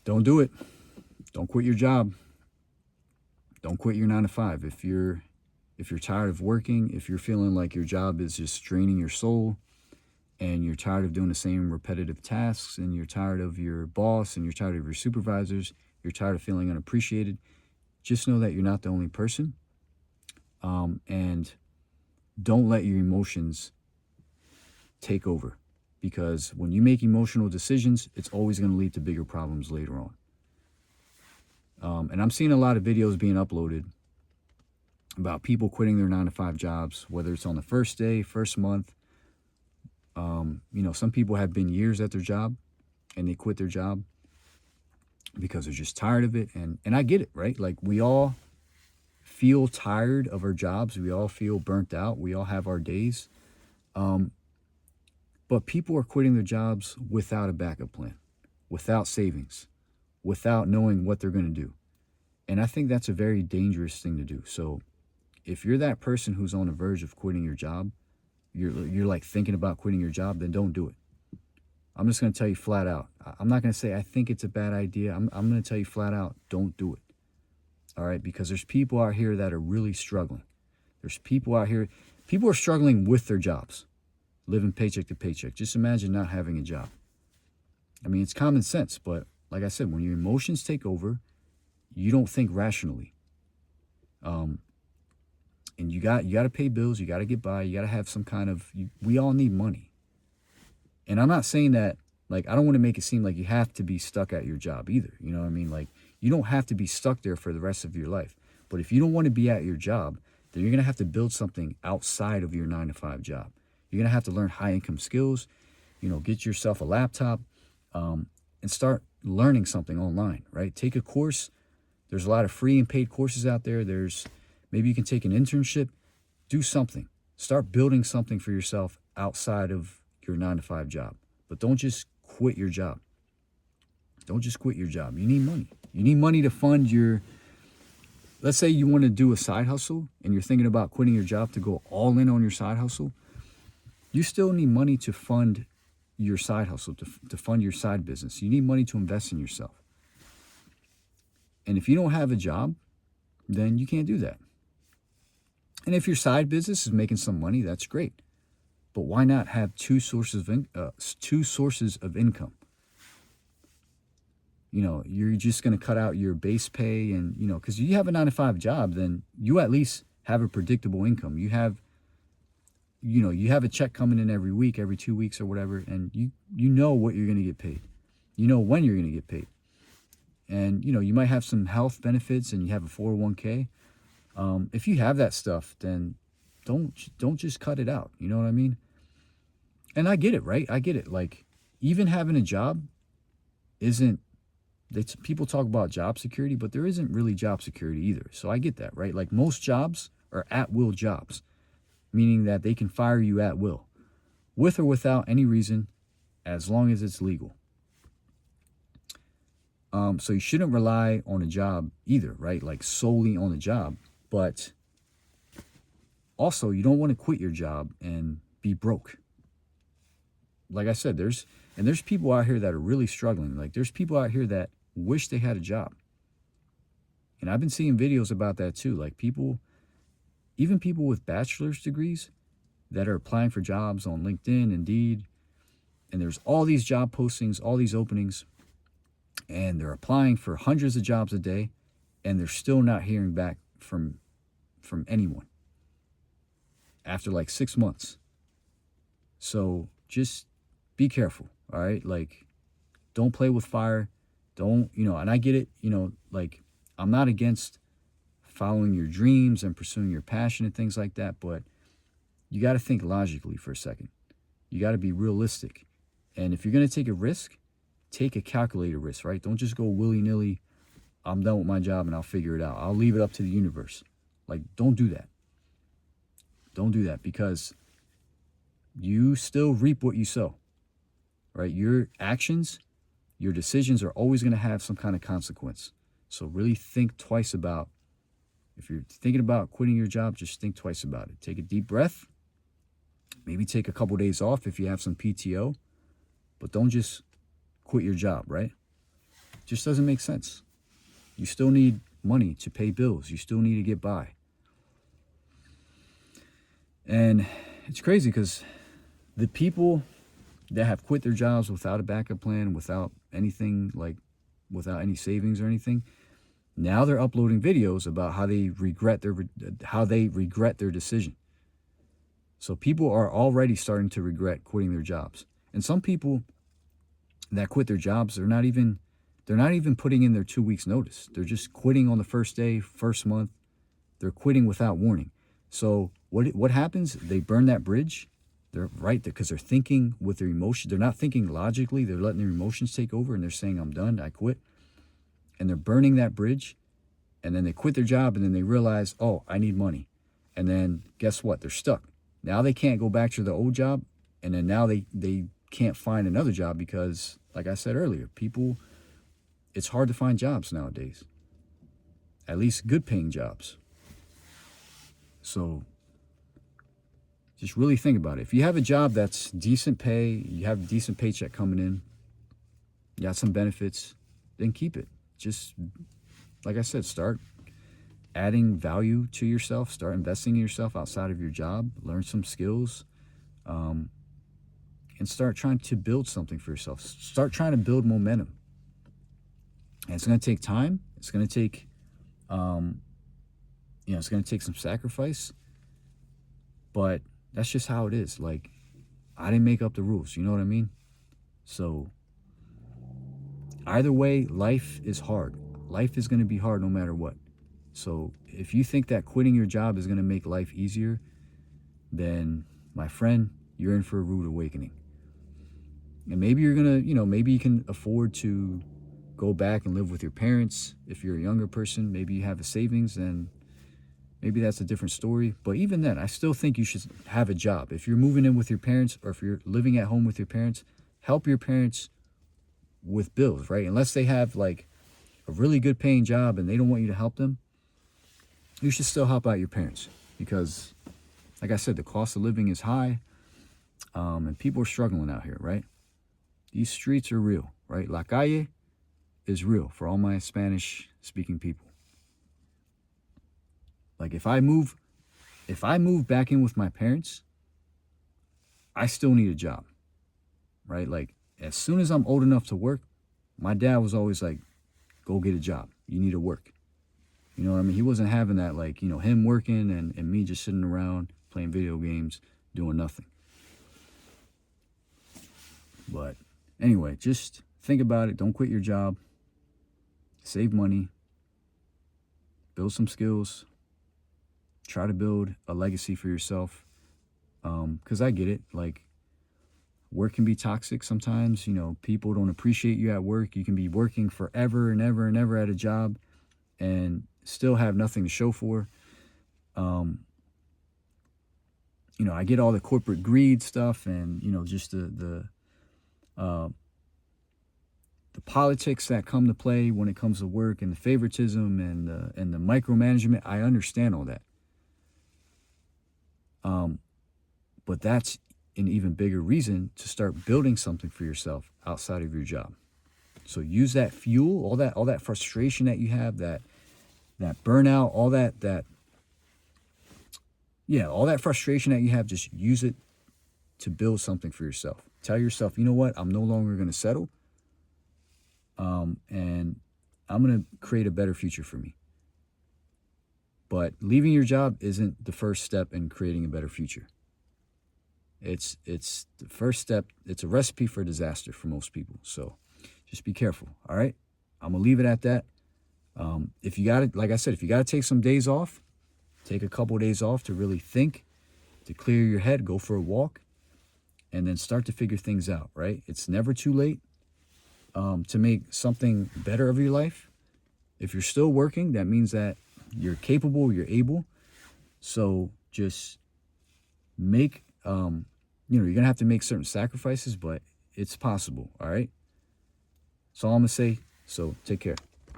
Don't do it. Don't quit your job. Don't quit your 9 to 5. If you're tired of working, if you're feeling like your job is just draining your soul, and you're tired of doing the same repetitive tasks, and you're tired of your boss, and you're tired of your supervisors, you're tired of feeling unappreciated, just know that you're not the only person. And don't let your emotions take over, because when you make emotional decisions, it's always going to lead to bigger problems later on. And I'm seeing a lot of videos being uploaded about people quitting their 9 to 5 jobs, whether it's on the first day, first month. Some people have been years at their job and they quit their job because they're just tired of it. And I get it, right? Like, we all feel tired of our jobs. We all feel burnt out. We all have our days. But people are quitting their jobs without a backup plan, without savings, without knowing what they're going to do. And I think that's a very dangerous thing to do. So if you're that person who's on the verge of quitting your job, you're like thinking about quitting your job, then don't do it. I'm just going to tell you flat out. I'm not going to say I think it's a bad idea. I'm going to tell you flat out, don't do it. All right? Because there's people out here that are really struggling. There's people out here, people are struggling with their jobs, living paycheck to paycheck. Just imagine not having a job. I mean, it's common sense, but like I said, when your emotions take over, you don't think rationally. And you got to pay bills, you got to get by, you got to have some kind of, we all need money. And I'm not saying that, like, I don't want to make it seem like you have to be stuck at your job either. You know what I mean? Like, you don't have to be stuck there for the rest of your life. But if you don't want to be at your job, then you're going to have to build something outside of your 9 to 5 job. You're going to have to learn high income skills, get yourself a laptop, and start learning something online, right? Take a course. There's a lot of free and paid courses out there. Maybe you can take an internship, do something. Start building something for yourself outside of your 9 to 5 job. But don't just quit your job. Don't just quit your job. You need money. You need money to fund let's say you want to do a side hustle and you're thinking about quitting your job to go all in on your side hustle. You still need money to fund your side hustle, to fund your side business. You need money to invest in yourself. And if you don't have a job, then you can't do that. And if your side business is making some money, that's great. But why not have two sources of income? You're just going to cut out your base pay, and because you have a 9 to 5 job, then you at least have a predictable income. You have a check coming in every week, every 2 weeks or whatever, and you know what you're going to get paid. You know when you're going to get paid. And you might have some health benefits, and you have a 401k. If you have that stuff, then don't just cut it out. You know what I mean? And I get it, right? I get it. Like, even having a job people talk about job security, but there isn't really job security either. So I get that, right? Like, most jobs are at-will jobs, meaning that they can fire you at will, with or without any reason, as long as it's legal. So you shouldn't rely on a job either, right? Like, solely on a job. But also, you don't want to quit your job and be broke. Like I said, there's people out here that are really struggling. Like, there's people out here that wish they had a job. And I've been seeing videos about that too. Like, even people with bachelor's degrees that are applying for jobs on LinkedIn, Indeed, and there's all these job postings, all these openings, and they're applying for hundreds of jobs a day, and they're still not hearing back from anyone after like 6 months. So just be careful, all right? Like, don't play with fire. Don't, and I get it, like, I'm not against following your dreams and pursuing your passion and things like that, but you got to think logically for a second. You got to be realistic. And if you're going to take a risk, take a calculated risk, right? Don't just go willy-nilly, I'm done with my job and I'll figure it out. I'll leave it up to the universe. Like, don't do that. Don't do that, because you still reap what you sow, right? Your actions, your decisions are always going to have some kind of consequence. So really think twice about, if you're thinking about quitting your job, just think twice about it. Take a deep breath. Maybe take a couple days off if you have some PTO, but don't just quit your job, right? Just doesn't make sense. You still need money to pay bills. You still need to get by. And it's crazy because the people that have quit their jobs without a backup plan, without anything, like without any savings or anything, now they're uploading videos about how they regret their decision. So people are already starting to regret quitting their jobs. And some people that quit their jobs, they're not even putting in their 2 weeks notice. They're just quitting on the first day, first month. They're quitting without warning. So what happens? They burn that bridge. They're right there because they're thinking with their emotions. They're not thinking logically. They're letting their emotions take over, and they're saying, I'm done, I quit. And they're burning that bridge. And then they quit their job, and then they realize, oh, I need money. And then guess what? They're stuck. Now they can't go back to the old job. And then now they can't find another job because, like I said earlier, it's hard to find jobs nowadays. At least good paying jobs. So just really think about it. If you have a job that's decent pay, you have a decent paycheck coming in, you got some benefits, then keep it. Just, like I said, start adding value to yourself, start investing in yourself outside of your job, learn some skills, and start trying to build something for yourself. Start trying to build momentum. And it's going to take time. It's going to take, it's going to take some sacrifice. But that's just how it is. Like, I didn't make up the rules. You know what I mean? So either way, life is hard. Life is going to be hard no matter what. So if you think that quitting your job is going to make life easier, then, my friend, you're in for a rude awakening. And maybe you're going to, maybe you can afford to go back and live with your parents. If you're a younger person, maybe you have a savings, and maybe that's a different story. But even then, I still think you should have a job. If you're moving in with your parents, or if you're living at home with your parents, help your parents with bills, right? Unless they have like a really good paying job and they don't want you to help them, you should still help out your parents. Because, like I said, the cost of living is high, and people are struggling out here, right? These streets are real, right? La calle is real for all my Spanish-speaking people. Like, if I move back in with my parents, I still need a job, right? Like, as soon as I'm old enough to work, my dad was always like, go get a job. You need to work. You know what I mean? He wasn't having that, like, him working and me just sitting around playing video games, doing nothing. But anyway, just think about it. Don't quit your job. Save money. Build some skills. Try to build a legacy for yourself. Because I get it. Like, work can be toxic sometimes. People don't appreciate you at work. You can be working forever and ever and ever at a job and still have nothing to show for. I get all the corporate greed stuff and, just the politics that come to play when it comes to work, and the favoritism and the micromanagement. I understand all that. But that's an even bigger reason to start building something for yourself outside of your job. So use that fuel, all that frustration that you have, that burnout, all that frustration that you have, just use it to build something for yourself. Tell yourself, you know what? I'm no longer going to settle. And I'm going to create a better future for me. But leaving your job isn't the first step in creating a better future. It's the first step. It's a recipe for disaster for most people. So just be careful. All right. I'm going to leave it at that. If you got it, like I said, if you got to take some days off, take a couple of days off to really think, to clear your head, go for a walk, and then start to figure things out, right? It's never too late to make something better of your life. If you're still working, that means that you're capable, you're able. So just make, you're going to have to make certain sacrifices, but it's possible, all right? That's all I'm going to say. So take care.